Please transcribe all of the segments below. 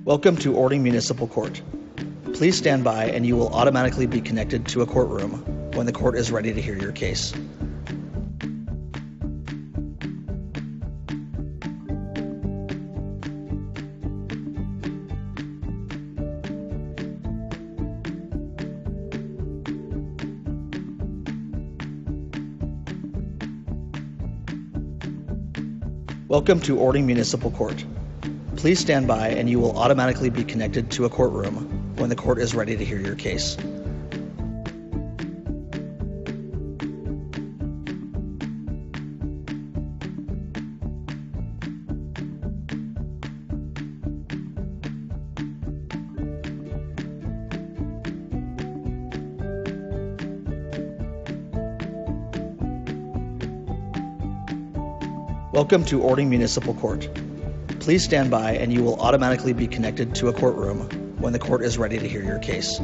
Welcome to Orting Municipal Court. Please stand by and you will automatically be connected to a courtroom when the court is ready to hear your case. Welcome to Orting Municipal Court. Please stand by and you will automatically be connected to a courtroom when the court is ready to hear your case. Welcome to Orting Municipal Court. Please stand by and you will automatically be connected to a courtroom when the court is ready to hear your case.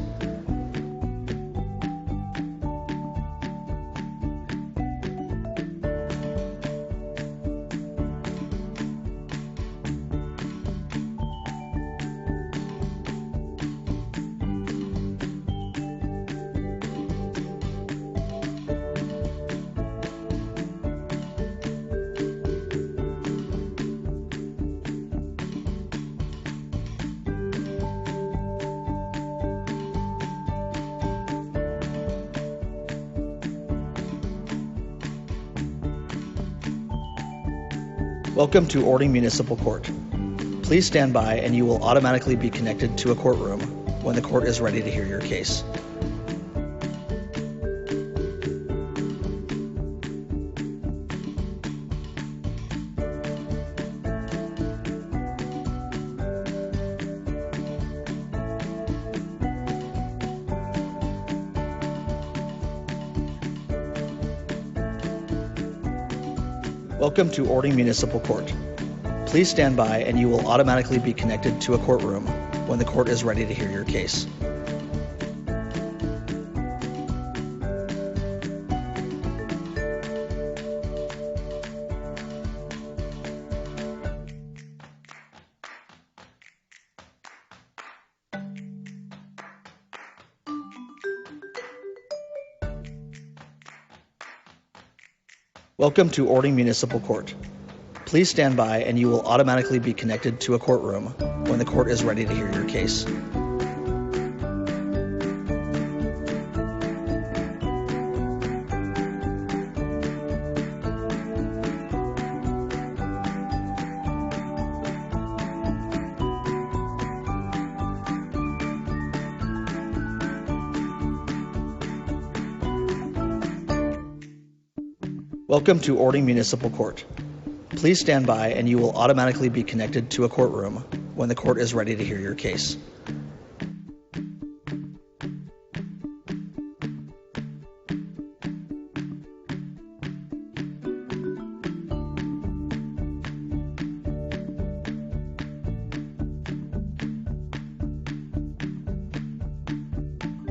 Welcome to Orting Municipal Court. Please stand by and you will automatically be connected to a courtroom when the court is ready to hear your case. Welcome to Orting Municipal Court. Please stand by and you will automatically be connected to a courtroom when the court is ready to hear your case. Welcome to Orting Municipal Court. Please stand by and you will automatically be connected to a courtroom when the court is ready to hear your case. Welcome to Orting Municipal Court. Please stand by and you will automatically be connected to a courtroom when the court is ready to hear your case.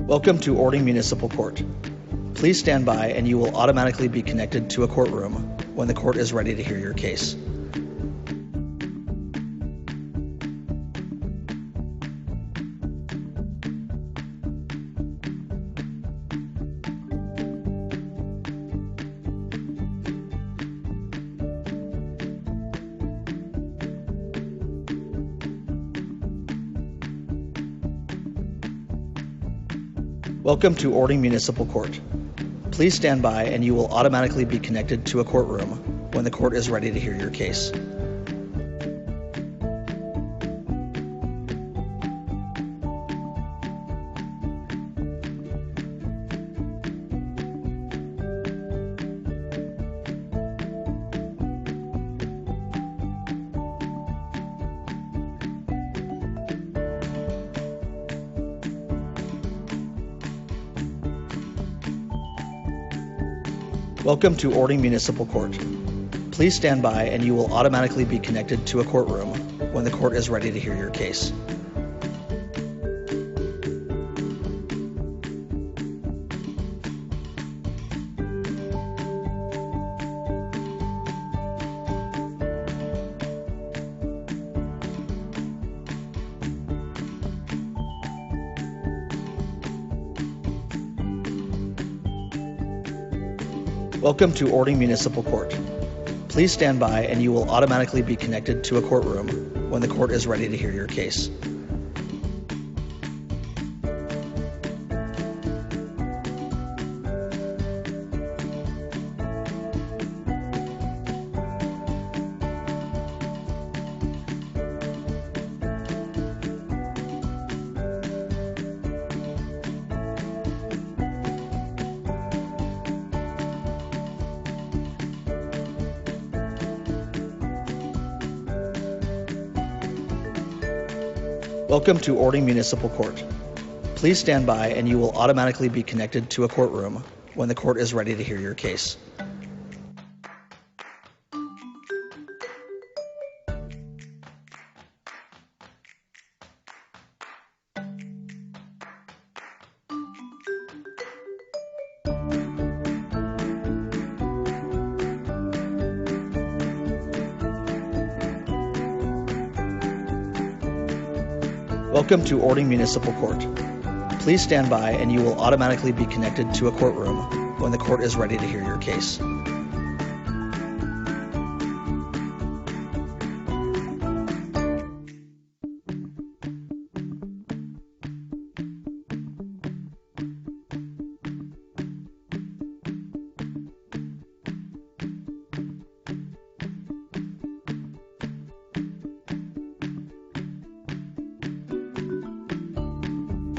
Welcome to Orting Municipal Court. Please stand by and you will automatically be connected to a courtroom when the court is ready to hear your case. Welcome to Orting Municipal Court. Please stand by and you will automatically be connected to a courtroom when the court is ready to hear your case. Welcome to Orting Municipal Court. Please stand by and you will automatically be connected to a courtroom when the court is ready to hear your case. Welcome to Orting Municipal Court. Please stand by and you will automatically be connected to a courtroom when the court is ready to hear your case. Welcome to Orting Municipal Court. Please stand by and you will automatically be connected to a courtroom when the court is ready to hear your case. Welcome to Orting Municipal Court. Please stand by and you will automatically be connected to a courtroom when the court is ready to hear your case.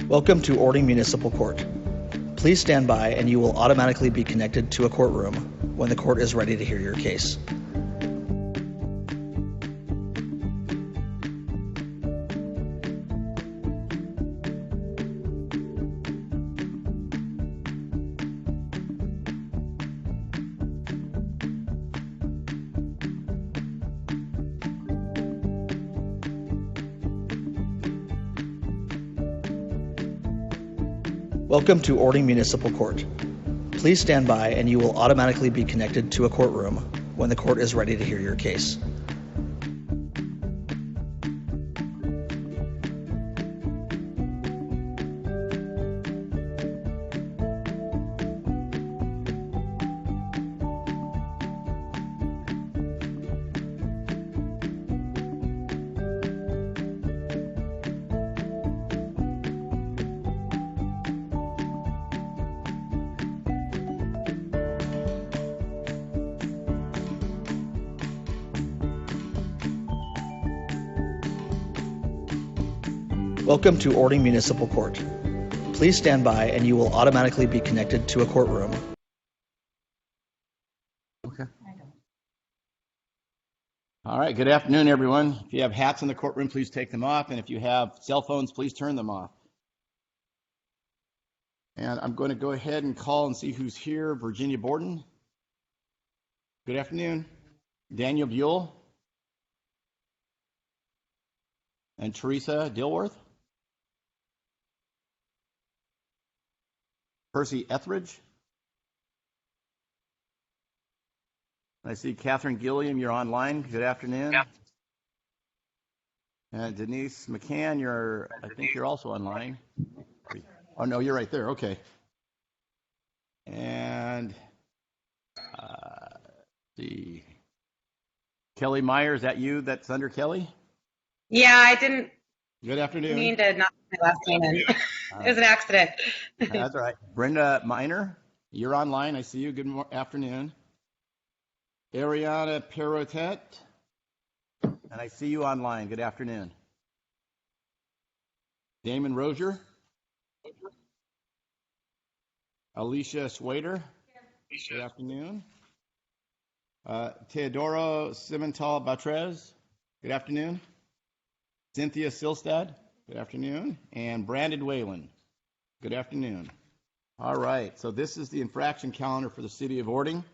Welcome to Orting Municipal Court. Please stand by and you will automatically be connected to a courtroom when the court is ready to hear your case. Welcome to Orting Municipal Court. Please stand by and you will automatically be connected to a courtroom when the court is ready to hear your case. Welcome to Orting Municipal Court. Please stand by and you will automatically be connected to a courtroom. Okay. All right, good afternoon, everyone. If you have hats in the courtroom, please take them off. And if you have cell phones, please turn them off. And I'm going to go ahead and call and see who's here. Virginia Borden. Good afternoon. Daniel Buell. And Teresa Dilworth. Percy Etheridge. I see Catherine Gilliam, you're online. Good afternoon. Yeah. And Denise McCann, I think you're also online. Oh, no, you're right there. Okay. And the Kelly Meyer, is that you that's under Kelly? Yeah, I didn't Good afternoon. mean to not put my last name in. It was an accident. That's all right. Brenda Miner, you're online. I see you. Good afternoon. Ariana Perrotet, and I see you online. Good afternoon. Damon Rozier. Alicia Schwader. Good afternoon. Teodoro Cimental Batrez. Good afternoon. Cynthia Silstad. Good afternoon. And Brandon Whalen. Good afternoon. All right. So this is the infraction calendar for the city of Ording.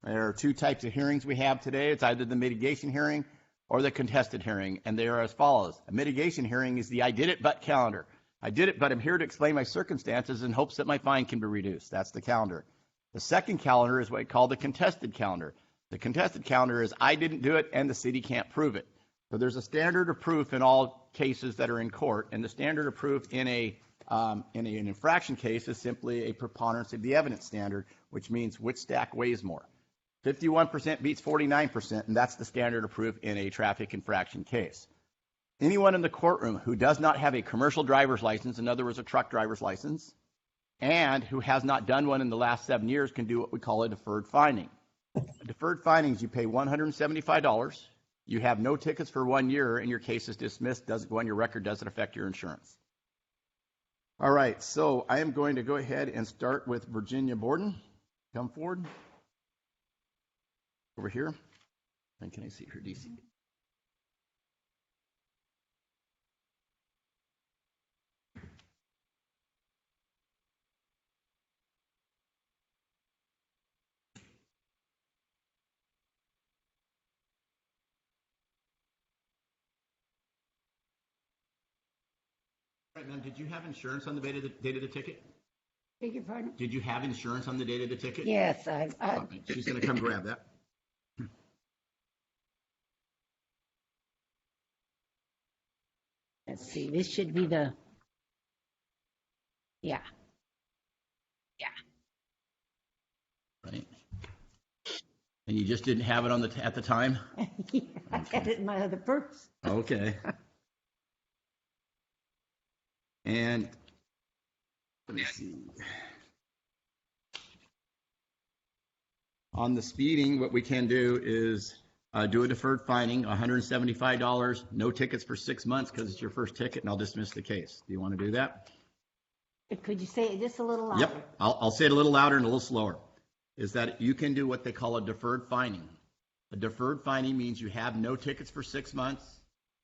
There are two types of hearings we have today. It's either the mitigation hearing or the contested hearing, and they are as follows. A mitigation hearing is the I did it but calendar. I did it, but I'm here to explain my circumstances in hopes that my fine can be reduced. That's the calendar. The second calendar is what I call the contested calendar. The contested calendar is I didn't do it and the city can't prove it. So there's a standard of proof in all cases that are in court, and the standard of proof in a in an infraction case is simply a preponderance of the evidence standard, which means which stack weighs more. 51% beats 49%, and that's the standard of proof in a traffic infraction case. Anyone in the courtroom who does not have a commercial driver's license, in other words, a truck driver's license, and who has not done one in the last 7 years can do what we call a deferred finding. A deferred finding is you pay $175, you have no tickets for 1 year, and your case is dismissed, doesn't go on your record, doesn't affect your insurance. All right, so I am going to go ahead and start with Virginia Borden. Come forward. Over here. And can I see her DC? Right, ma'am, did you have insurance on the date of the ticket? Beg your pardon? Did you have insurance on the date of the ticket? Yes, Okay, she's going to come grab that. let's see, this should be the, yeah. Right. And you just didn't have it on at the time? Yeah, I had it in my other purse. Okay. And let me see. On the speeding, what we can do is do a deferred finding, $175, no tickets for 6 months because it's your first ticket, and I'll dismiss the case. Do you want to do that? Could you say it just a little louder? Yep. I'll say it a little louder and a little slower. Is that you can do what they call a deferred finding. A deferred finding means you have no tickets for 6 months,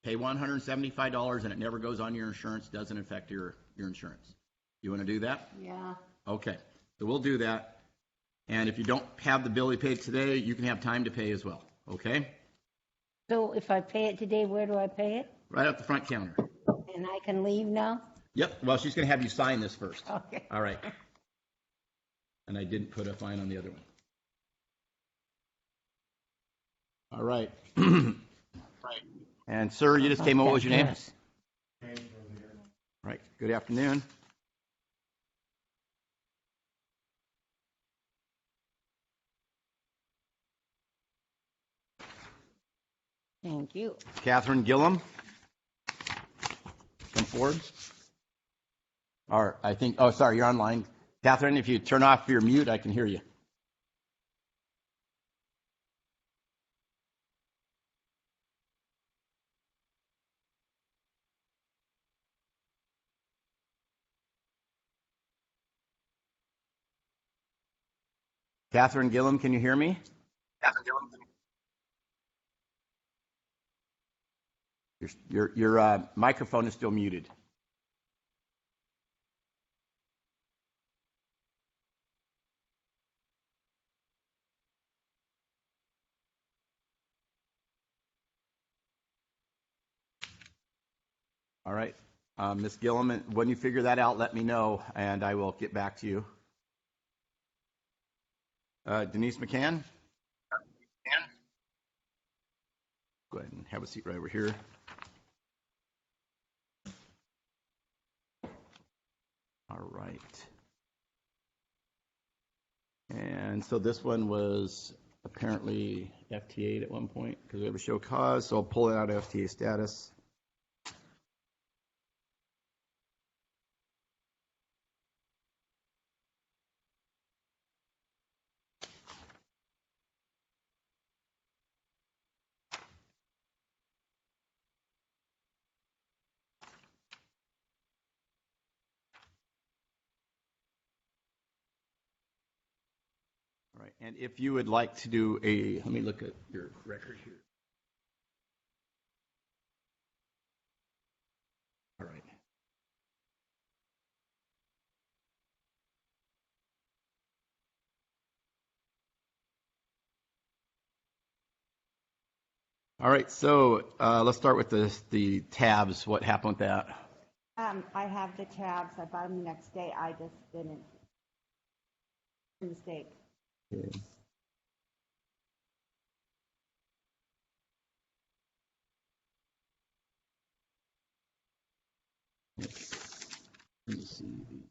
pay $175, and it never goes on your insurance, doesn't affect your insurance. You want to do that? Yeah. Okay. So we'll do that. And if you don't have the bill you paid today, you can have time to pay as well. Okay? So if I pay it today, where do I pay it? Right at the front counter. And I can leave now? Yep. Well, she's going to have you sign this first. Okay. All right. And I didn't put a fine on the other one. All right. And sir, you just came in. What was your name? Yes. Right. Good afternoon. Thank you. Catherine Gillum. Come forward. Or I think, oh, sorry, you're online. Catherine, if you turn off your mute, I can hear you. Catherine Gillum, can you hear me? Catherine Gillum. Your microphone is still muted. All right. Ms. Gillum, when you figure that out, let me know, and I will get back to you. Denise McCann? Go ahead and have a seat right over here. All right. And so this one was apparently FTA'd at one point because we have a show cause, so I'll pull it out of FTA status. All right, and if you would like to do let me look at your record here. All right. All right, so let's start with the tabs. What happened with that? I have the tabs. I bought them the next day. I just didn't. Mistake. Okay. Let me see. see.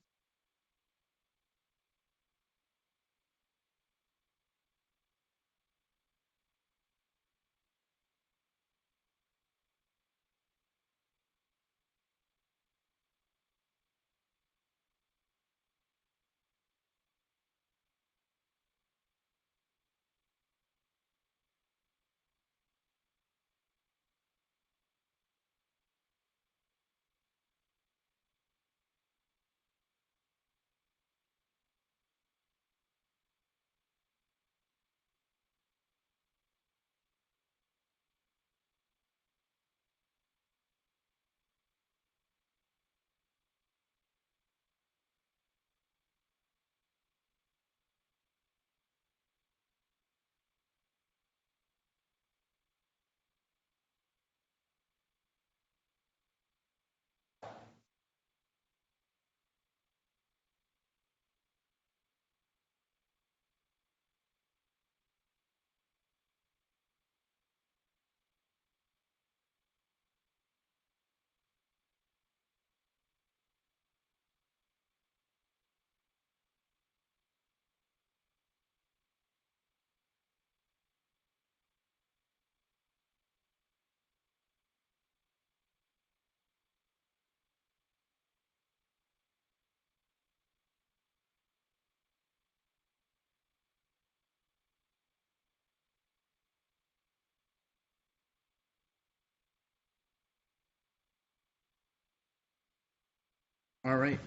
All right.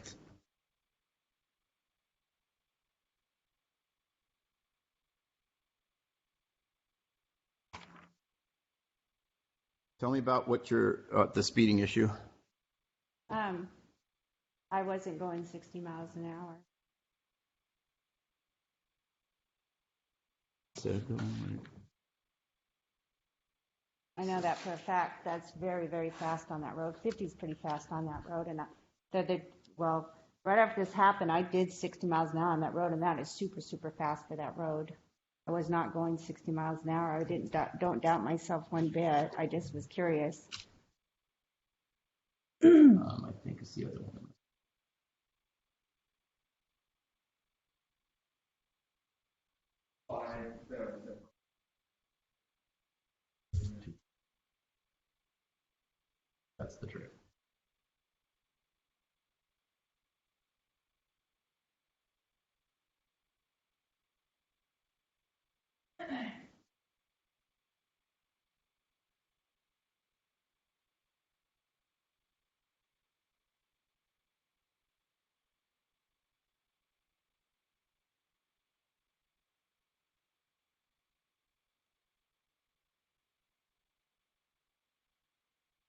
Tell me about what the speeding issue. I wasn't going 60 miles an hour. I know that for a fact. That's very, very fast on that road. 50 is pretty fast on that road. And well, right after this happened, I did 60 miles an hour on that road, and that is super, super fast for that road. I was not going 60 miles an hour. Don't doubt myself one bit. I just was curious. I think it's the other one. That's the trick.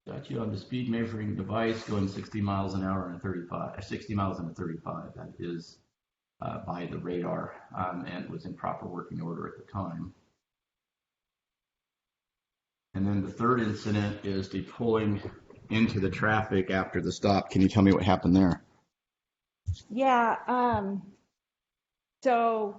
Got you on the speed measuring device going 60 miles an hour and 60 miles and 35. That is by the radar and was in proper working order at the time. And then the third incident is the pulling into the traffic after the stop. Can you tell me what happened there? Yeah. So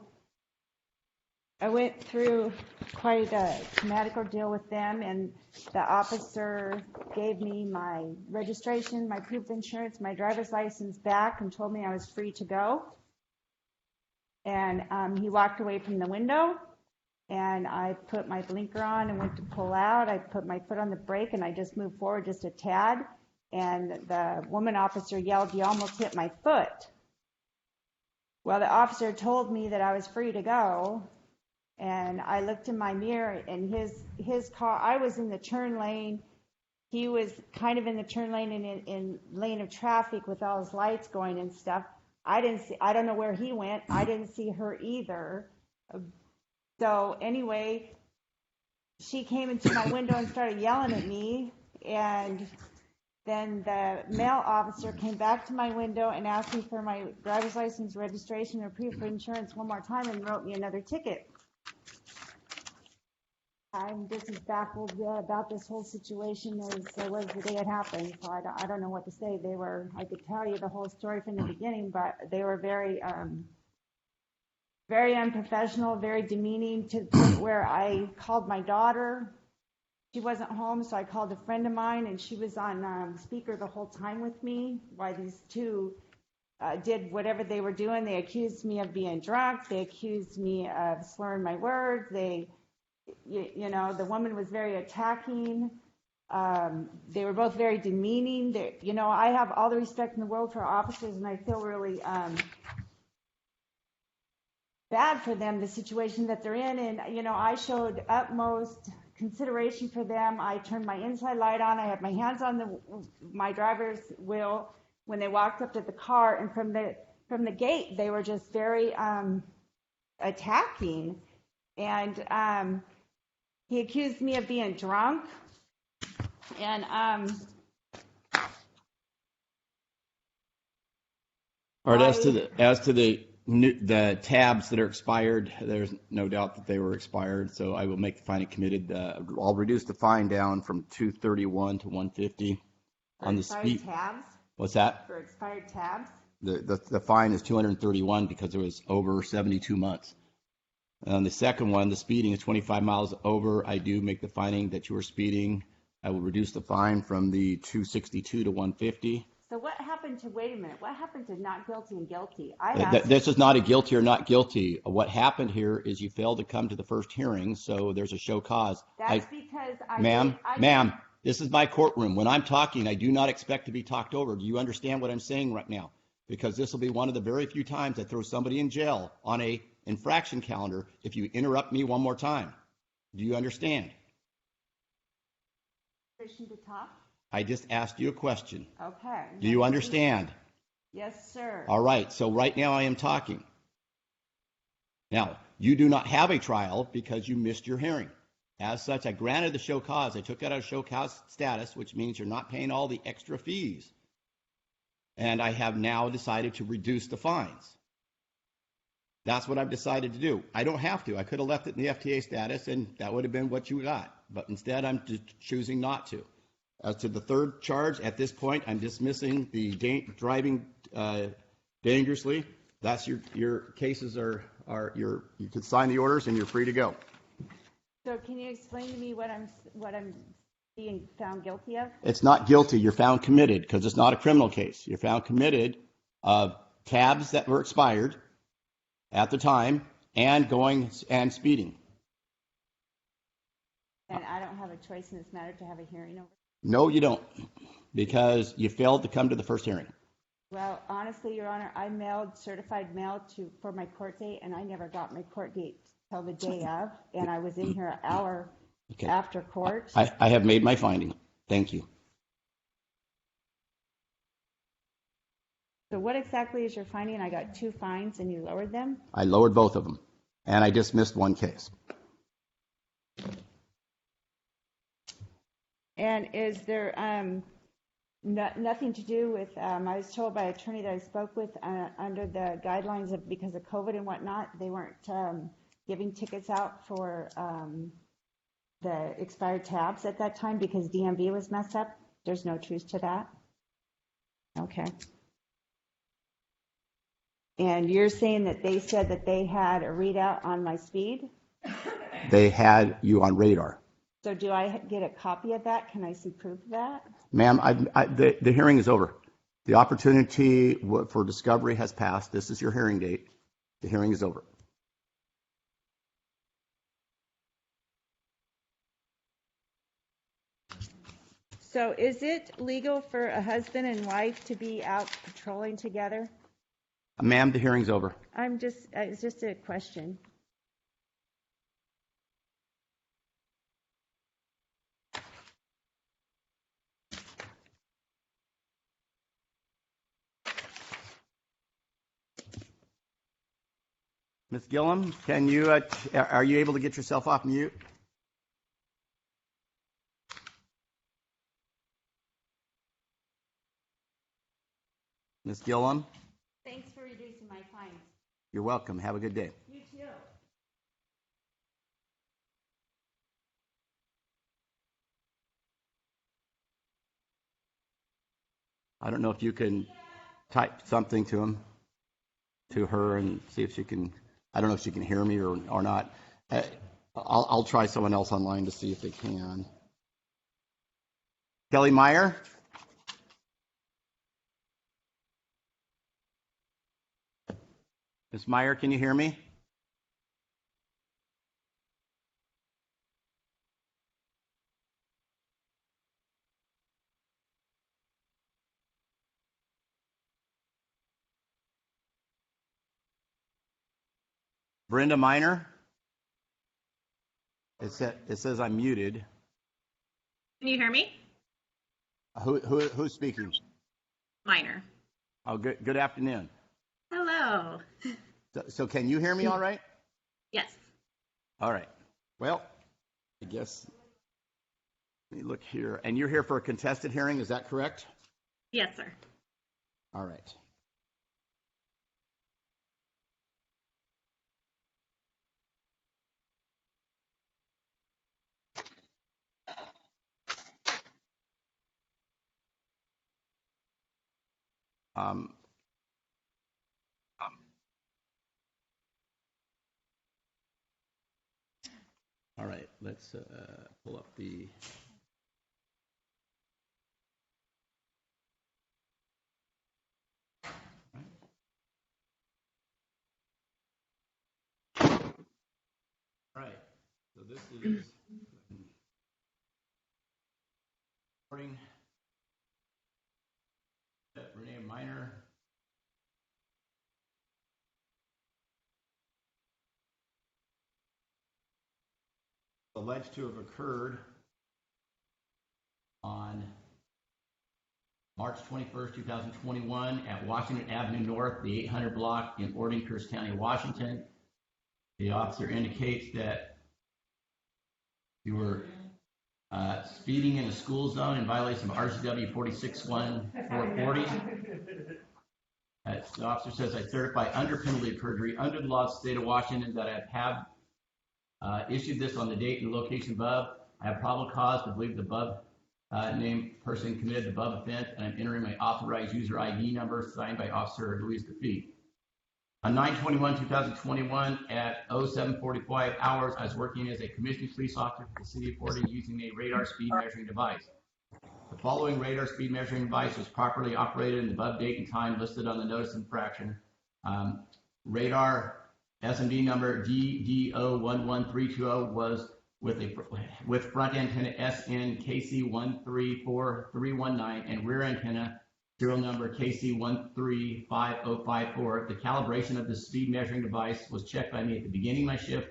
I went through quite a traumatic ordeal with them, and the officer gave me my registration, my proof of insurance, my driver's license back, and told me I was free to go. And he walked away from the window, and I put my blinker on and went to pull out. I put my foot on the brake, and I just moved forward just a tad, and the woman officer yelled, "You almost hit my foot." Well, the officer told me that I was free to go. And I looked in my mirror, and his car, I was in the turn lane. He was kind of in the turn lane and in lane of traffic with all his lights going and stuff. I don't know where he went. I didn't see her either. So anyway, she came into my window and started yelling at me. And then the male officer came back to my window and asked me for my driver's license, registration, or proof of insurance one more time and wrote me another ticket. I'm just as baffled about this whole situation as I was the day it happened. So I don't know what to say. I could tell you the whole story from the beginning, but they were very, very unprofessional, very demeaning, to the point where I called my daughter. She wasn't home, so I called a friend of mine, and she was on speaker the whole time with me while these two did whatever they were doing. They accused me of being drunk. They accused me of slurring my words. The woman was very attacking. They were both very demeaning. I have all the respect in the world for officers, and I feel really bad for them, the situation that they're in. And, I showed utmost consideration for them. I turned my inside light on. I had my hands on my driver's wheel when they walked up to the car, and from the gate, they were just very attacking. And he accused me of being drunk. And All right, as to the tabs that are expired, there's no doubt that they were expired, so I will make the fine committed. I'll reduce the fine down from $231 to $150 on the speed. Tabs? What's that? For expired tabs? The fine is $231 because it was over 72 months. On the second one, the speeding is 25 miles over. I do make the finding that you were speeding. I will reduce the fine from the $262 to $150. So what happened to, wait a minute, what happened to not guilty and guilty? This is not a guilty or not guilty. What happened here is you failed to come to the first hearing, so there's a show cause. That's because Ma'am, this is my courtroom. When I'm talking, I do not expect to be talked over. Do you understand what I'm saying right now? Because this will be one of the very few times I throw somebody in jail on a infraction calendar if you interrupt me one more time. Do you understand? To talk? I just asked you a question. Okay. Do you understand? Yes, sir. All right. So right now I am talking. Now, you do not have a trial because you missed your hearing. As such, I granted the show cause. I took that out of show cause status, which means you're not paying all the extra fees. And I have now decided to reduce the fines. That's what I've decided to do. I don't have to. I could have left it in the FTA status, and that would have been what you got. But instead, I'm just choosing not to. As to the third charge, at this point, I'm dismissing the driving dangerously. That's your cases are you can sign the orders and you're free to go. So can you explain to me what I'm being found guilty of? It's not guilty. You're found committed because it's not a criminal case. You're found committed of tabs that were expired at the time and going and speeding. And I don't have a choice in this matter to have a hearing over? No, you don't, because you failed to come to the first hearing. Well, honestly, Your Honor, I mailed certified mail for my court date, and I never got my court date till the day of, and I was in here an hour after court. I have made my finding. Thank you. So what exactly is your finding? I got 2 fines, and you lowered them? I lowered both of them, and I dismissed one case. And is there nothing to do with, I was told by an attorney that I spoke with under the guidelines of because of COVID and whatnot, they weren't giving tickets out for the expired tabs at that time because DMV was messed up? There's no truth to that? Okay. And you're saying that they said that they had a readout on my speed? They had you on radar. So do I get a copy of that? Can I see proof of that? Ma'am, the hearing is over. The opportunity for discovery has passed. This is your hearing date. The hearing is over. So is it legal for a husband and wife to be out patrolling together? Ma'am, the hearing's over. It's just a question. Ms. Gillum, can you, are you able to get yourself off mute? Ms. Gillum? Thanks for reducing my fines. You're welcome. Have a good day. You too. I don't know if you can type something to her and see if she can, I don't know if she can hear me or not. I'll try someone else online to see if they can. Kelly Meyer? Ms. Meyer, can you hear me? Brenda Miner? It says I'm muted. Can you hear me? Who's speaking? Minor. Oh, good afternoon. Hello. So can you hear me all right? Yes. All right. Well, I guess, let me look here. And you're here for a contested hearing, is that correct? Yes, sir. All right. All right, let's pull up the. All right, so this is Ording. Renee Miner. Alleged to have occurred on March 21st, 2021 at Washington Avenue North, the 800 block in Ording, Pierce County, Washington. The officer indicates that you were speeding in a school zone in violation of RCW 461440. The officer says, I certify under penalty of perjury under the law of the state of Washington that I have issued this on the date and location above. I have probable cause to believe the above named person committed the above offense, and I'm entering my authorized user ID number signed by Officer Louise Defeat. On 9/21/2021 at 07:45 hours, I was working as a commissioned police officer for the city of Borden using a radar speed measuring device. The following radar speed measuring device was properly operated in the above date and time listed on the notice of infraction. Radar SMD number GD011320 was with front antenna SN KC134319 and rear antenna serial number KC135054. The calibration of the speed measuring device was checked by me at the beginning of my shift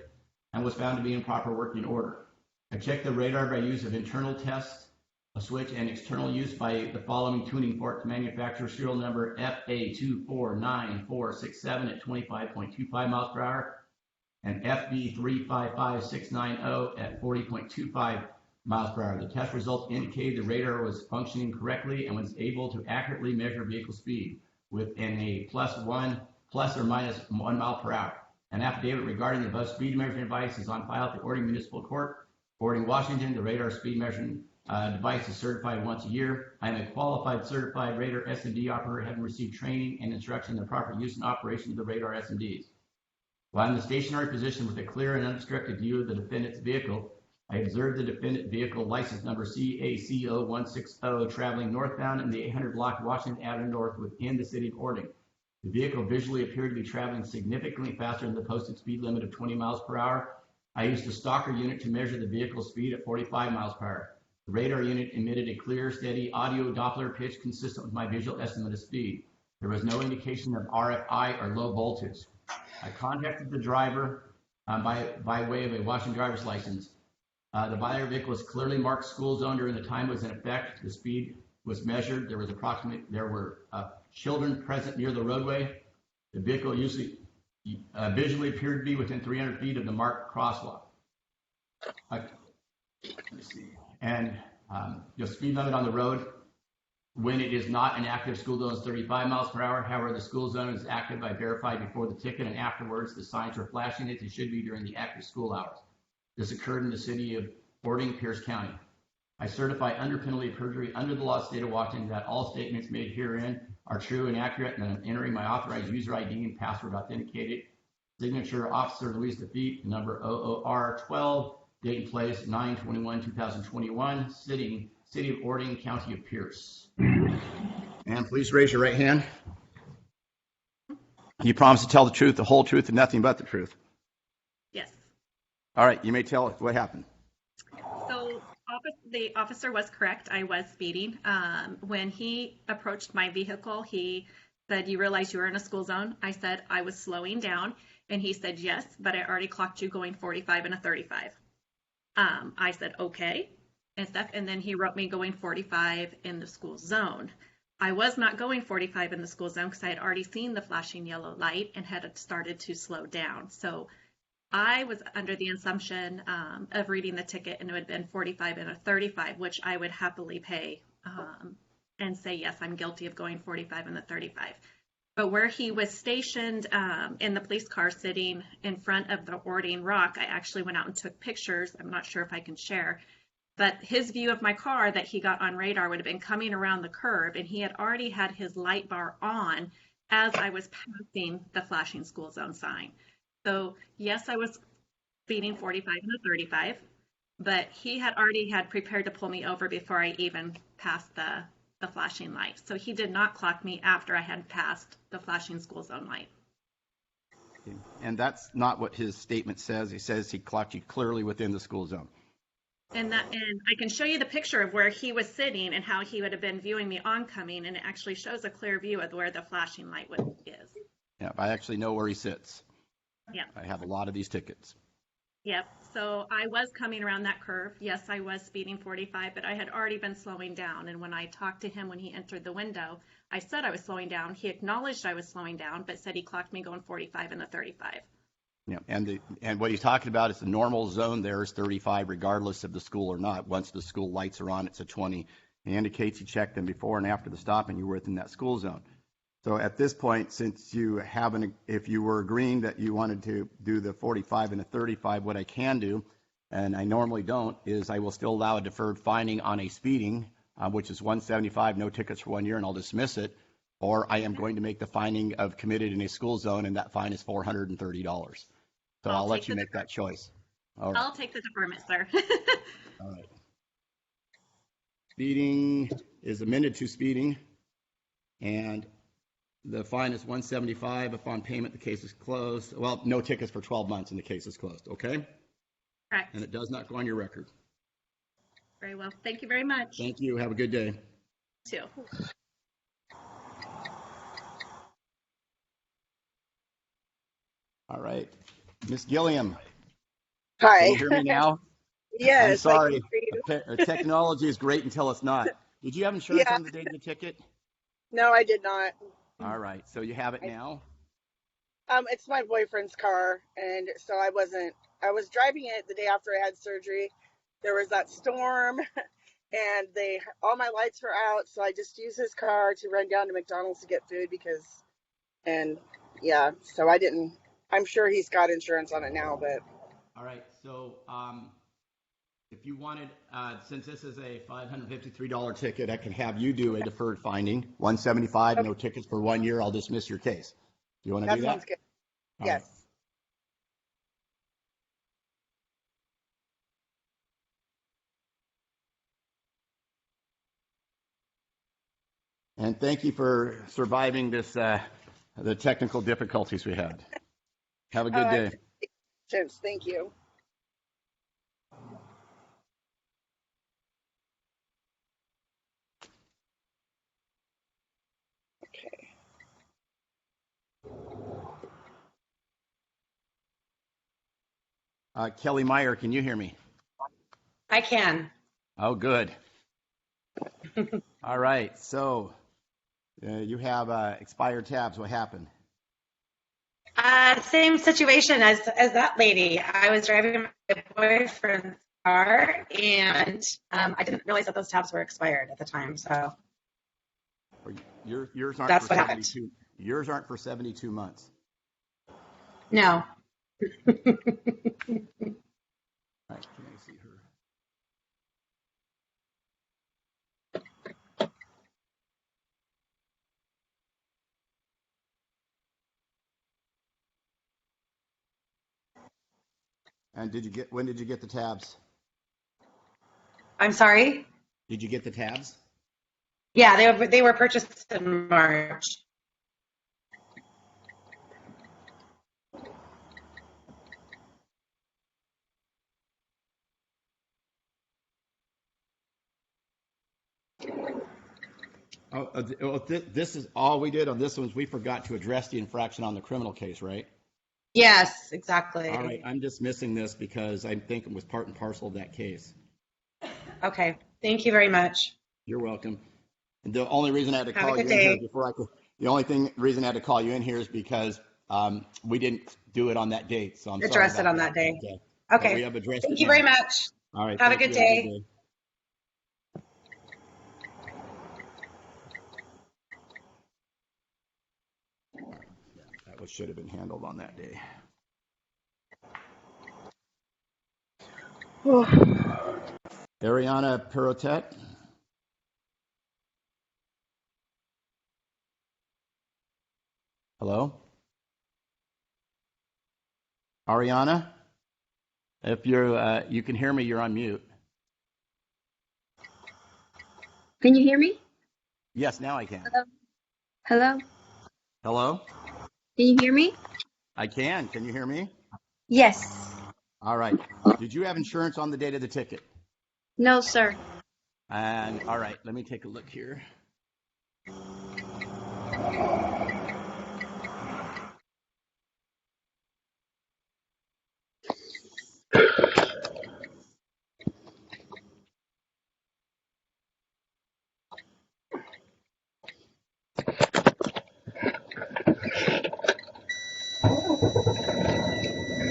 and was found to be in proper working order. I checked the radar by use of internal tests, a switch, and external use by the following tuning fork to manufacturer serial number FA249467 at 25.25 miles per hour and FB355690 at 40.25 miles per hour. The test results indicated the radar was functioning correctly and was able to accurately measure vehicle speed within a plus or minus 1 mile per hour. An affidavit regarding the above speed measuring device is on file at the Orting Municipal Court, Borden, Washington. The radar speed measuring device is certified once a year. I am a qualified certified radar SMD operator, having received training and instruction in the proper use and operation of the radar SMDs. While in the stationary position with a clear and unobstructed view of the defendant's vehicle, I observed the defendant vehicle license number CACO160 traveling northbound in the 800 block Washington Avenue North within the city of Ording. The vehicle visually appeared to be traveling significantly faster than the posted speed limit of 20 miles per hour. I used a stalker unit to measure the vehicle's speed at 45 miles per hour. The radar unit emitted a clear, steady audio Doppler pitch consistent with my visual estimate of speed. There was no indication of RFI or low voltage. I contacted the driver by way of a Washington driver's license. The buyer vehicle was clearly marked school zone during the time it was in effect. The speed was measured. There were children present near the roadway. The vehicle usually visually appeared to be within 300 feet of the marked crosswalk. Let's see. And the speed limit on the road when it is not an active school zone is 35 miles per hour. However, the school zone is active. I verified before the ticket and afterwards the signs were flashing it. It should be during the active school hours. This occurred in the city of Ording, Pierce County. I certify under penalty of perjury under the law of the state of Washington that all statements made herein are true and accurate, and I'm entering my authorized user ID and password authenticated. Signature Officer Louise Defeat, number OOR12, date and place 9/21/2021, city of Ording, County of Pierce. And please raise your right hand. You promise to tell the truth, the whole truth, and nothing but the truth. Yes. All right, you may tell us what happened. So the officer was correct. I was speeding. When he approached my vehicle, he said, "You realize you were in a school zone?" I said, "I was slowing down." And he said, "Yes, but I already clocked you going 45 and a 35. I said, "Okay," and stuff. And then he wrote me going 45 in the school zone. I was not going 45 in the school zone because I had already seen the flashing yellow light and had started to slow down. So I was under the assumption of reading the ticket, and it would have been 45 and a 35, which I would happily pay and say, yes, I'm guilty of going 45 and the 35. But where he was stationed in the police car sitting in front of the Ording rock, I actually went out and took pictures. I'm not sure if I can share. But his view of my car that he got on radar would have been coming around the curve, and he had already had his light bar on as I was passing the flashing school zone sign. So yes, I was speeding 45 and a 35, but he had already had prepared to pull me over before I even passed the flashing light. So he did not clock me after I had passed the flashing school zone light. And that's not what his statement says. He says he clocked you clearly within the school zone. And I can show you the picture of where he was sitting and how he would have been viewing me oncoming, and it actually shows a clear view of where the flashing light is. Yeah, I actually know where he sits. Yeah. I have a lot of these tickets. Yep. So I was coming around that curve. Yes, I was speeding 45, but I had already been slowing down. And when I talked to him when he entered the window, I said I was slowing down. He acknowledged I was slowing down, but said he clocked me going 45 and a 35. Yeah, and what he's talking about is the normal zone there is 35 regardless of the school or not. Once the school lights are on, it's a 20. It indicates you checked them before and after the stop and you were within that school zone. So at this point, since you haven't, if you were agreeing that you wanted to do the 45 and a 35, what I can do, and I normally don't, is I will still allow a deferred finding on a speeding, which is 175, no tickets for 1 year, and I'll dismiss it. Or I am going to make the finding of committed in a school zone, and that fine is $430. So I'll let you make that choice. All right. I'll take the deferment, sir. All right. Speeding is amended to speeding, and the fine is $175. Upon payment, the case is closed. Well, no tickets for 12 months, and the case is closed. Okay? Correct. And it does not go on your record. Very well. Thank you very much. Thank you. Have a good day. You too. All right. Miss Gilliam. Hi. Can you hear me now? Yes. I'm sorry. I can hear you. Technology is great until it's not. Did you have insurance Yeah. on the date of the ticket? No, I did not. All right. So you have it now? It's my boyfriend's car, and so I was driving it the day after I had surgery. There was that storm, and all my lights were out, so I just used his car to run down to McDonald's to get food so I'm sure he's got insurance on it now, but. All right. So if you wanted, since this is a $553 ticket, I can have you do a deferred finding, 175, no tickets for 1 year. I'll dismiss your case. Do you want to do that? That sounds good. All Yes. right. And thank you for surviving this, the technical difficulties we had. Have a good day. Cheers. Thank you. Okay. Kelly Meyer, can you hear me? I can. Oh, good. All right. So you have expired tabs. What happened? Same situation as that lady. I was driving my boyfriend's car, and I didn't realize that those tabs were expired at the time. So Yours aren't that's for what happened. 72. Yours aren't for 72 months. No. All right. Can I see her? And when did you get the tabs? I'm sorry. Did you get the tabs? Yeah, they were purchased in March. This is all we did on this one. We forgot to address the infraction on the criminal case, right? Yes, exactly. All right, I'm dismissing this because I think it was part and parcel of that case. Okay. Thank you very much. You're welcome. And the only reason I had to Have a call you good in here day. before I could, the only reason I had to call you in here is because we didn't do it on that date. So I'm sorry Address it about on that day. Okay. But we Okay. have addressed Thank it you now. very much. All right. Have a thank good you. Have a day. That should have been handled on that day. Ariana Perotet. Hello? Ariana? If you can hear me, you're on mute. Can you hear me? Yes, now I can. Hello? Hello? Can you hear me? I can. Can you hear me? Yes. All right. Did you have insurance on the date of the ticket? No, sir. And all right, let me take a look here.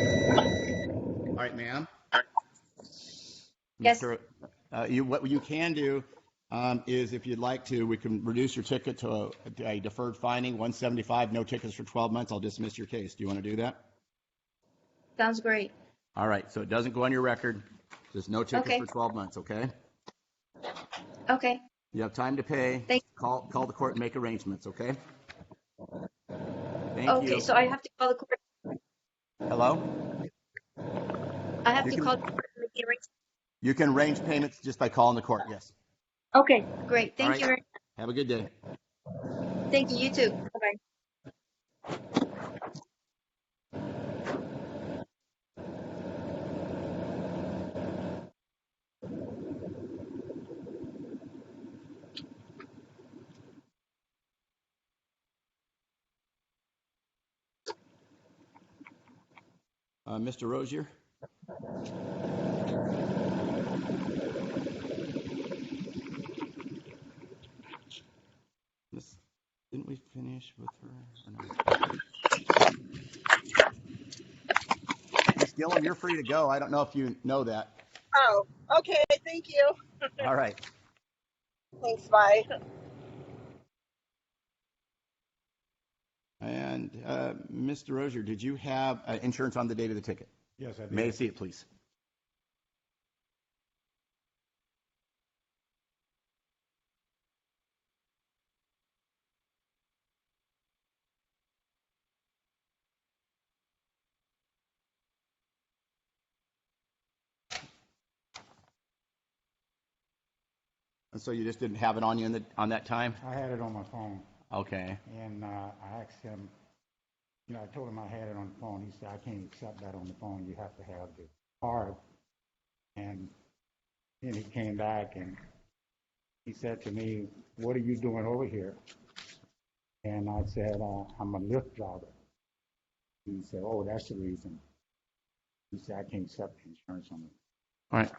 All right, ma'am. Yes. Mr. What you can do is, if you'd like to, we can reduce your ticket to a deferred finding, 175, no tickets for 12 months. I'll dismiss your case. Do you want to do that? Sounds great. All right, so it doesn't go on your record. Just no tickets Okay. for 12 months, okay? Okay. You have time to pay. Thank- Call the court and make arrangements, okay? Thank Okay, you. so I have to call the court. Hello? I have You to can- call the court and make the arrangements. You can arrange payments just by calling the court, yes. Okay, great. Thank All you right. very Have a good day. Thank you. You too. Bye-bye. Mr. Rozier? Didn't we finish with her? Or no? Ms. Gillum, you're free to go. I don't know if you know that. Oh, okay. Thank you. All right. Thanks. Bye. And Mr. Rozier, did you have insurance on the date of the ticket? Yes, I did. May I see it, please? And so you just didn't have it on you on that time? I had it on my phone, Okay. and I asked him, I told him I had it on the phone. He said, I can't accept that on the phone. You have to have the card. And then he came back and he said to me, what are you doing over here? And I said, I'm a Lyft driver. He said, oh, that's the reason. He said, I can't accept insurance on it. All right.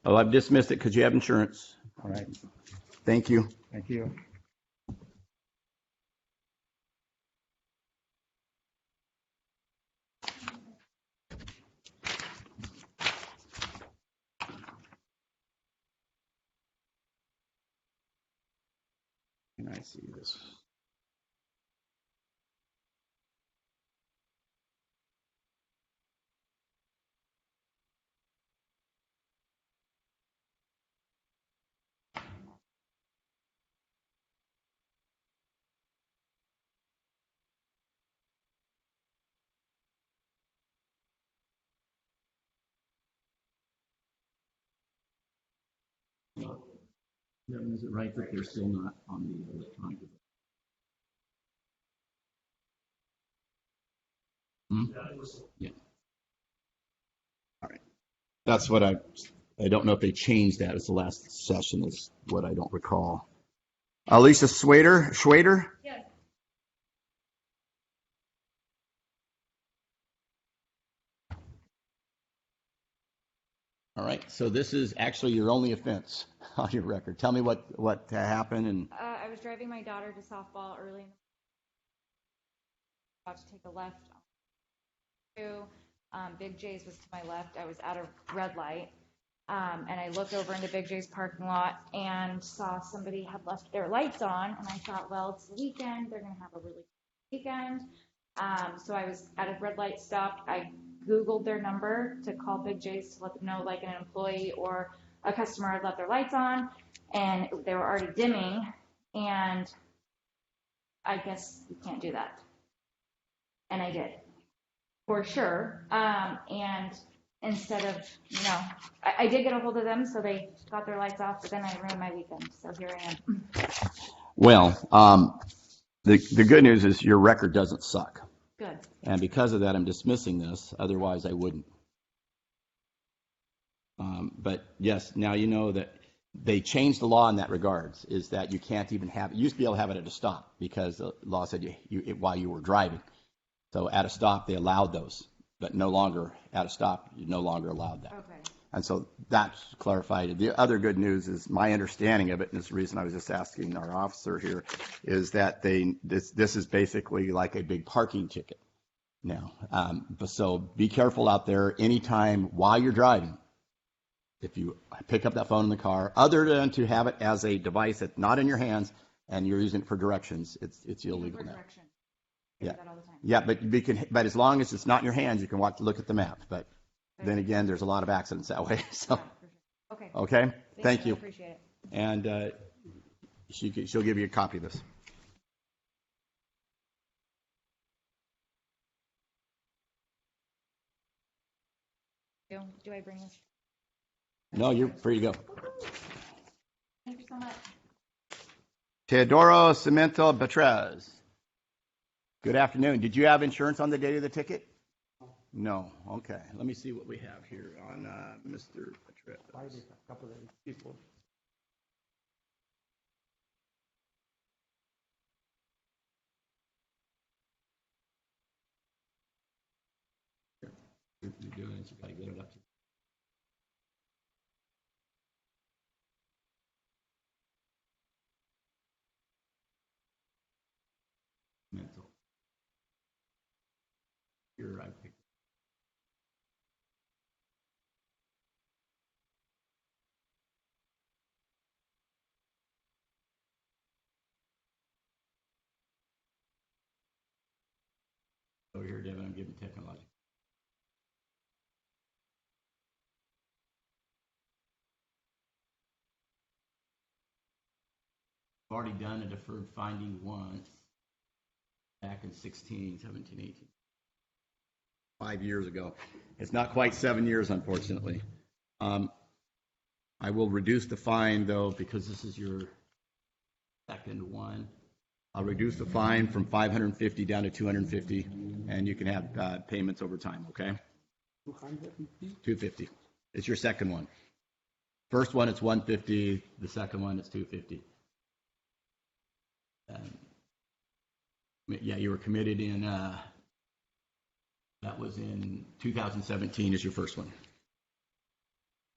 Well, I've dismissed it because you have insurance. All right. Thank you. Thank you. Can I see this? Is it right that they're still not on the electronic? Yeah. All right. That's what I don't know if they changed that. It's the last session is what I don't recall. Alicia Schwader? Yes. All right, so this is actually your only offense on your record. Tell me what happened and I was driving my daughter to softball early in the about to take a left to Big J's was to my left. I was at a red light. And I looked over into Big J's parking lot and saw somebody had left their lights on. And I thought, well, it's the weekend. They're going to have a really good weekend. So I was at a red light stop. I Googled their number to call Big J's to let them know, like an employee or a customer had left their lights on. And they were already dimming. And I guess you can't do that. And I did, for sure. And instead of, I did get a hold of them, so they got their lights off, but then I ruined my weekend, so here I am. well, the good news is your record doesn't suck. Good. And because of that, I'm dismissing this. Otherwise, I wouldn't. But yes, now you know that they changed the law in that regards, is that you can't even have it. You used to be able to have it at a stop because the law said while you were driving. So at a stop, they allowed those, but no longer at a stop, you no longer allowed that. Okay. And so that's clarified. The other good news is my understanding of it, and this is the reason I was just asking our officer here, is that this is basically like a big parking ticket now. So be careful out there anytime while you're driving. If you pick up that phone in the car, other than to have it as a device that's not in your hands and you're using it for directions, it's illegal now. Yeah, yeah, but as long as it's not in your hands, you can look at the map. But then again, there's a lot of accidents that way. So, okay, thank you. I appreciate it. And she'll give you a copy of this. Do I bring this? No, you're free to go. Thank you so much. Teodoro Cimento Batrez. Good afternoon. Did you have insurance on the day of the ticket? No. Okay. Let me see what we have here on Mr. Batrez. A couple of people. You're doing it. You got to get it up to. Mental. Here I picked. Over here, Devin, I'm giving technology. I've already done a deferred finding once back in 16, 17, 18. 5 years ago. It's not quite 7 years, unfortunately. I will reduce the fine, though, because this is your second one. I'll reduce the fine from $550 down to $250, and you can have payments over time, okay? $250. It's your second one. First one, it's $150. The second one, it's $250. Yeah, you were committed in, that was in 2017 is your first one.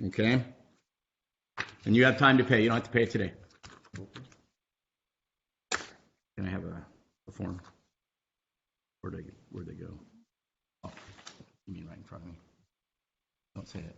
Okay? And you have time to pay. You don't have to pay it today. Can I have a form? Where'd they go? Oh, you mean right in front of me? Don't say it.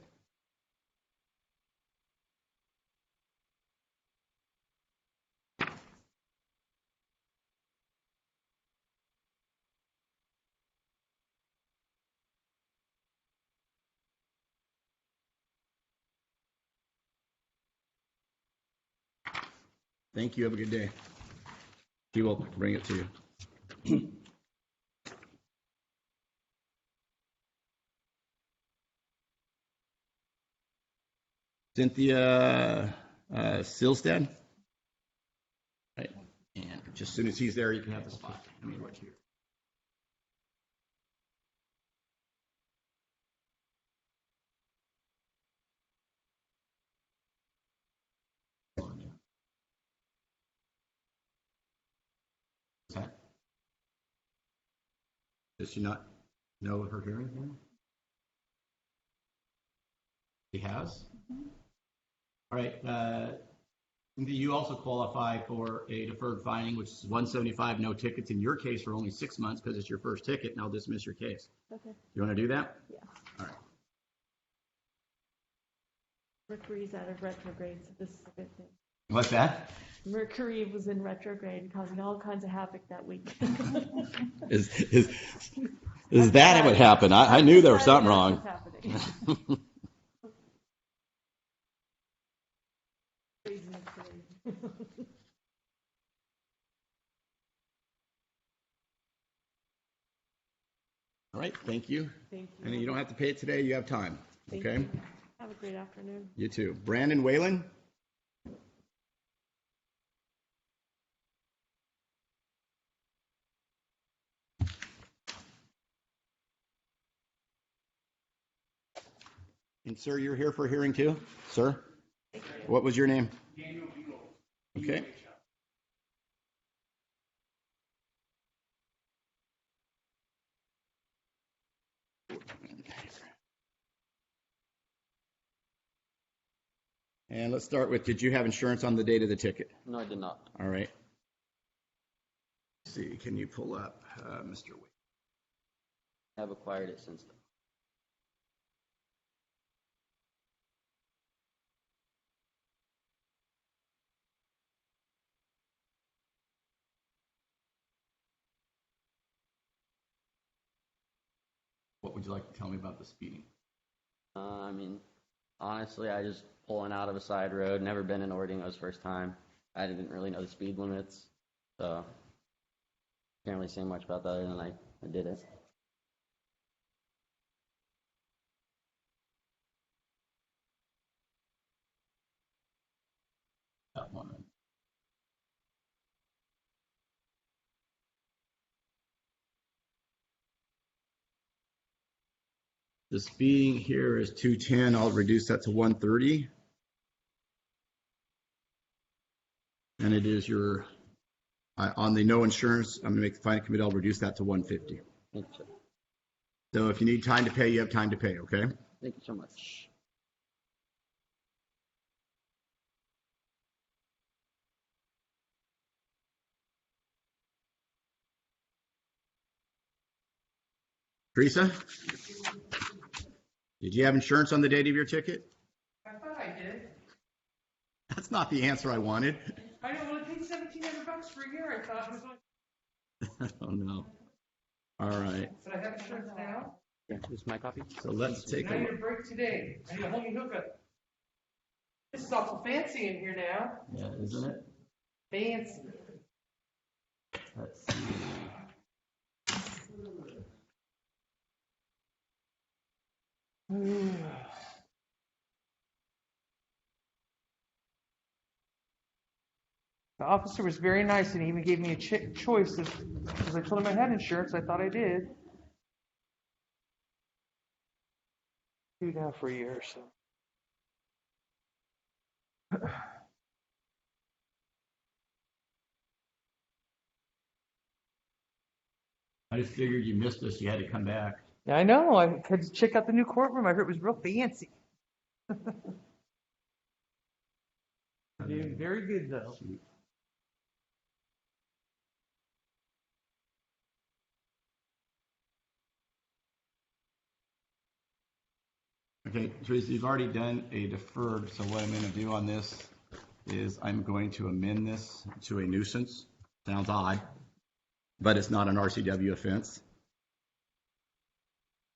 Thank you. Have a good day. He will bring it to you. Cynthia Silstad. Right. And just as soon as he's there, you can have the spot. I mean, right here. Does she not know her hearing? She has? All right. You also qualify for a deferred fining, which is $175, no tickets. In your case, for only 6 months because it's your first ticket, and I'll dismiss your case. Okay. You want to do that? Yeah. All right. Mercury's out of retrograde, so this is a good thing. What's that? Mercury was in retrograde, causing all kinds of havoc that week. Is that what happened? I knew there was something wrong. Craziness today. All right, thank you. Thank you. And you don't have to pay it today. You have time. Thank Okay? you. Have a great afternoon. You too. Brandon Whalen? And sir, you're here for a hearing too? Sir? What was your name? Daniel Beal. Okay. And let's start with, did you have insurance on the date of the ticket? No, I did not. All right. Let's see, can you pull up Mr. Wade? I have acquired it since then. What would you like to tell me about the speeding? I mean, honestly, I just pulling out of a side road. Never been in Ording. It was first time. I didn't really know the speed limits, so can't really say much about that other than I did it. That one. The speeding here is 210. I'll reduce that to 130. And it is your, on the no insurance, I'm going to make the fine committee, I'll reduce that to 150. Thank you, sir. So if you need time to pay, you have time to pay, okay? Thank you so much. Teresa? Did you have insurance on the date of your ticket? I thought I did. That's not the answer I wanted. I don't want to pay $1,700 for a year. I thought it was like. Oh, no. All right. But I have insurance now. Yeah, this is my copy. So let's take And I a need a look. break today. I need a homie hookup. This is awful fancy in here now. Yeah, isn't it? Fancy. Let's see. The officer was very nice and he even gave me a choice because I told him I had insurance. I thought I did. Do now for a year or so. I just figured you missed us. You had to come back. Yeah, I know. I had to check out the new courtroom. I heard it was real fancy. Very good though. Okay, Teresa, you've already done a deferred, so what I'm going to do on this is I'm going to amend this to a nuisance. Sounds odd, but it's not an RCW offense.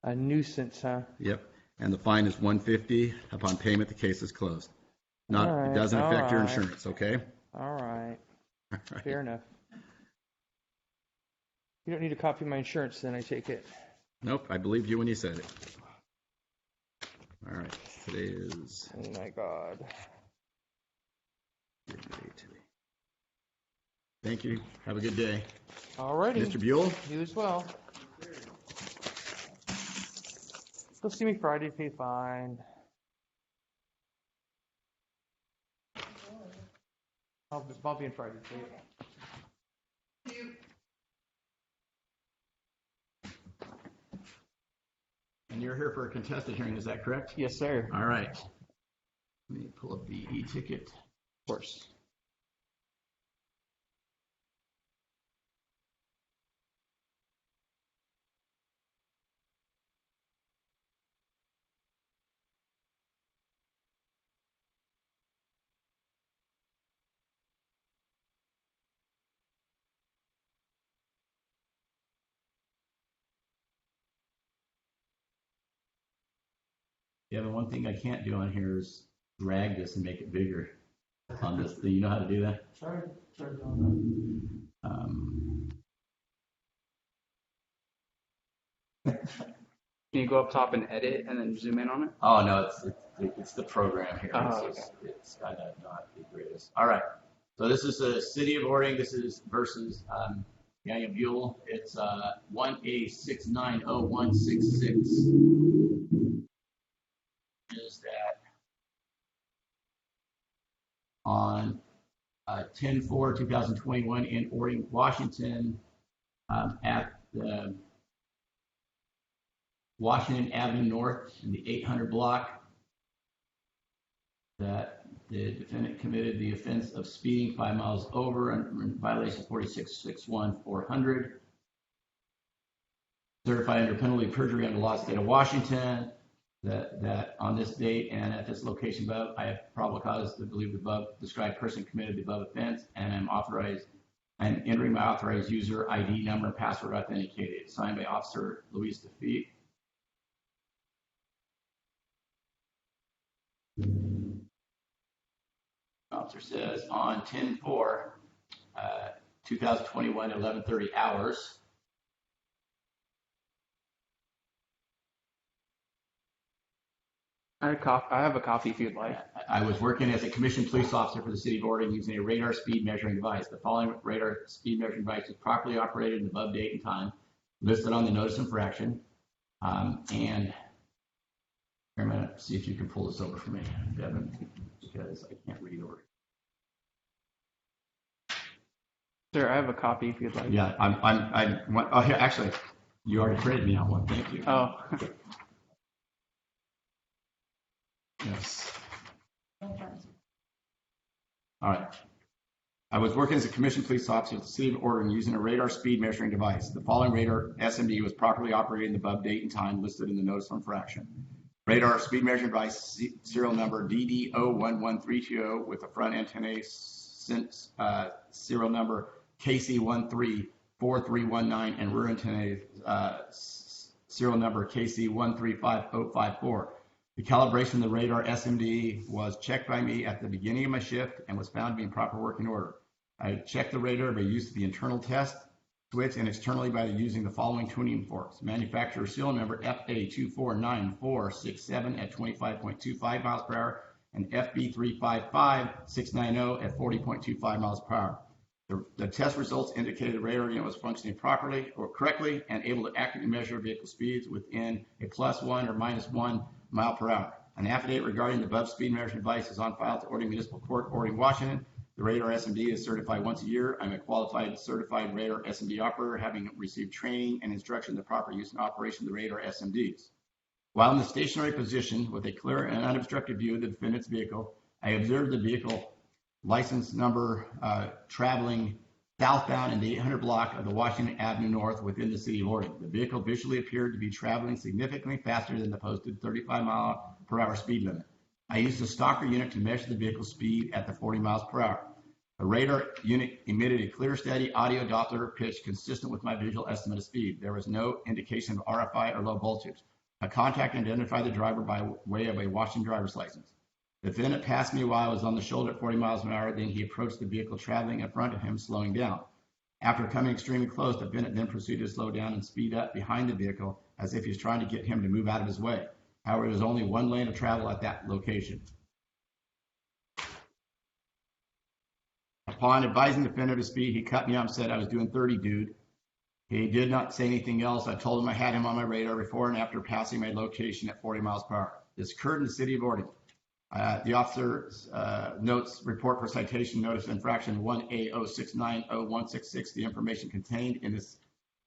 A nuisance, huh? Yep, and the fine is $150. Upon payment, the case is closed. Not, All right, it doesn't affect your all right. insurance, okay? All right. All right. Fair enough. You don't need a copy of my insurance then, I take it. Nope, I believed you when you said it. All right, today is Oh my God. your day today. Thank you. Have a good day. All righty. Mr. Buell? You as well. Go see me Friday, pay fine. I'll be in Friday. And you're here for a contested hearing, is that correct? Yes, sir. All right. Let me pull up the e-ticket. Of course. Yeah, the one thing I can't do on here is drag this and make it bigger on this. Do you know how to do that? Sorry doing Can you go up top and edit and then zoom in on it? Oh, no, it's the program here. Oh, It's kind of not the greatest. All right. So this is the city of Ording. This is versus Daniel Buell. It's 1A690166. Is that on 10/4/2021 in Orting, Washington, at the Washington Avenue North in the 800 block, that the defendant committed the offense of speeding 5 miles over in violation 4661-400, certified under penalty of perjury under the law of the state of Washington, that on this date and at this location above, I have probable cause to believe the above described person committed the above offense, and I'm entering my authorized user ID number and password authenticated. Signed by Officer Luis Defeat. Officer says on 10/4/2021 at 11:30 hours. I have a copy if you'd like. I was working as a commissioned police officer for the city of Borden using a radar speed measuring device. The following radar speed measuring device is properly operated in the above date and time listed on the notice of infraction. And I'm going to see if you can pull this over for me, Devin, because I can't read over. Sir, I have a copy if you'd like. Yeah, here, actually, you already printed me out one. Thank you. Oh. Yes. All right. I was working as a commissioned police officer at the city of Ording using a radar speed measuring device. The following radar SMD was properly operated in the above date and time listed in the notice of infraction. Radar speed measuring device serial number DD01130 with the front antenna serial number KC134319 and rear antenna serial number KC135054. The calibration of the radar SMD was checked by me at the beginning of my shift and was found to be in proper working order. I checked the radar by use of the internal test switch and externally by using the following tuning forks. Manufacturer serial number FA249467 at 25.25 miles per hour and FB355690 at 40.25 miles per hour. The test results indicated the radar unit was functioning properly or correctly and able to accurately measure vehicle speeds within a +1 or -1 mile per hour. An affidavit regarding the above speed measuring device is on file at the Orting Municipal Court, Ording, Washington. The radar SMD is certified once a year. I'm a qualified certified radar SMD operator, having received training and instruction in the proper use and operation of the radar SMDs. While in the stationary position with a clear and unobstructed view of the defendant's vehicle, I observed the vehicle license number traveling southbound in the 800 block of the Washington Avenue North within the city of Ording. The vehicle visually appeared to be traveling significantly faster than the posted 35 mile per hour speed limit. I used a stalker unit to measure the vehicle speed at the 40 miles per hour. The radar unit emitted a clear, steady audio Doppler pitch consistent with my visual estimate of speed. There was no indication of RFI or low voltage. A contact identified the driver by way of a Washington driver's license. The defendant passed me while I was on the shoulder at 40 miles an hour. Then he approached the vehicle traveling in front of him, slowing down. After coming extremely close, the defendant then proceeded to slow down and speed up behind the vehicle as if he was trying to get him to move out of his way. However, there was only one lane of travel at that location. Upon advising the defendant of speed, he cut me off and said, "I was doing 30, dude." He did not say anything else. I told him I had him on my radar before and after passing my location at 40 miles per hour. This occurred in the city of Ording. The officer's notes report for citation notice infraction 1A06901666. The information contained in this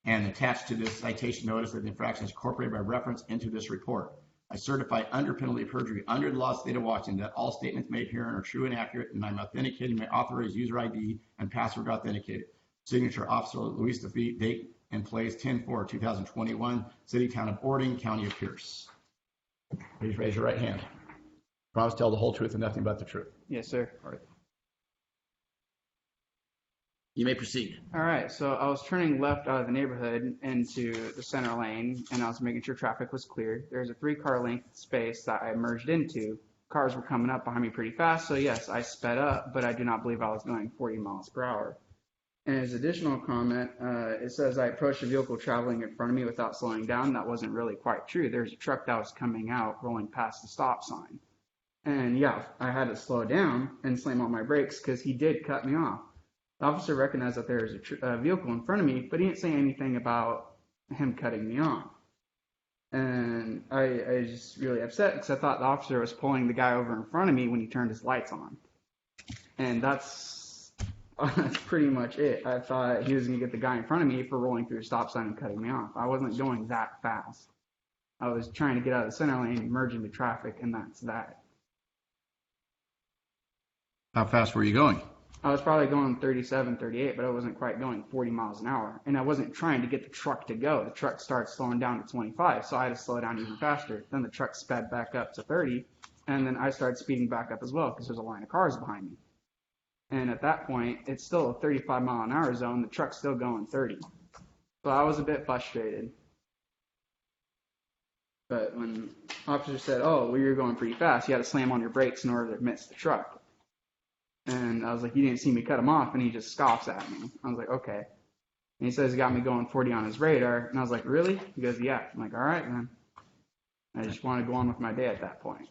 and attached to this citation notice that the infraction is incorporated by reference into this report. I certify under penalty of perjury under the law of the state of Washington that all statements made herein are true and accurate, and I'm authenticating my authorized user ID and password authenticated. Signature Officer Luis Defeat, date and place 10/4/2021, City Town of Ording, County of Pierce. Please raise your right hand. Promise to tell the whole truth and nothing but the truth. Yes, sir. All right. You may proceed. All right, so I was turning left out of the neighborhood into the center lane, and I was making sure traffic was clear. There's a 3-car length space that I merged into. Cars were coming up behind me pretty fast, so yes, I sped up, but I do not believe I was going 40 miles per hour. And as additional comment, it says I approached a vehicle traveling in front of me without slowing down. That wasn't really quite true. There's a truck that was coming out, rolling past the stop sign. And yeah, I had to slow down and slam on my brakes because he did cut me off. The officer recognized that there was a vehicle in front of me, but he didn't say anything about him cutting me off. And I was just really upset because I thought the officer was pulling the guy over in front of me when he turned his lights on. And that's pretty much it. I thought he was going to get the guy in front of me for rolling through a stop sign and cutting me off. I wasn't going that fast. I was trying to get out of the center lane and merge into traffic, and that's that. How fast were you going? I was probably going 37, 38, but I wasn't quite going 40 miles an hour. And I wasn't trying to get the truck to go. The truck started slowing down to 25, so I had to slow down even faster. Then the truck sped back up to 30, and then I started speeding back up as well because there's a line of cars behind me. And at that point, it's still a 35 mile an hour zone. The truck's still going 30. So I was a bit frustrated. But when the officer said, oh, well, you're going pretty fast, you had to slam on your brakes in order to miss the truck. And I was like, you didn't see me cut him off, and he just scoffs at me. I was like, okay. And he says he got me going 40 on his radar, and I was like, really? He goes, yeah. I'm like, all right, man. I just want to go on with my day at that point.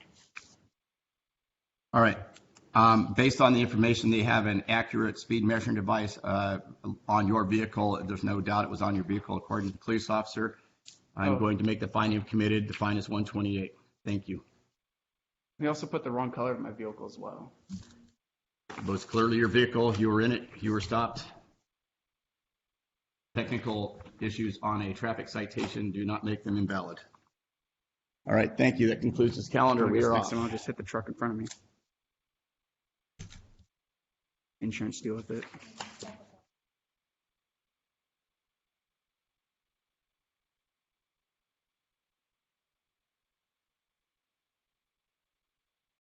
All right. Based on the information, they have an accurate speed measuring device on your vehicle. There's no doubt it was on your vehicle, according to the police officer. I'm going to make the finding of committed. The fine is $128. Thank you. We also put the wrong color of my vehicle as well. It was clearly your vehicle. You were in it. You were stopped. Technical issues on a traffic citation do not make them invalid. All right. Thank you. That concludes this calendar. We are next off. time I'll just hit the truck in front of me. Insurance deal with it.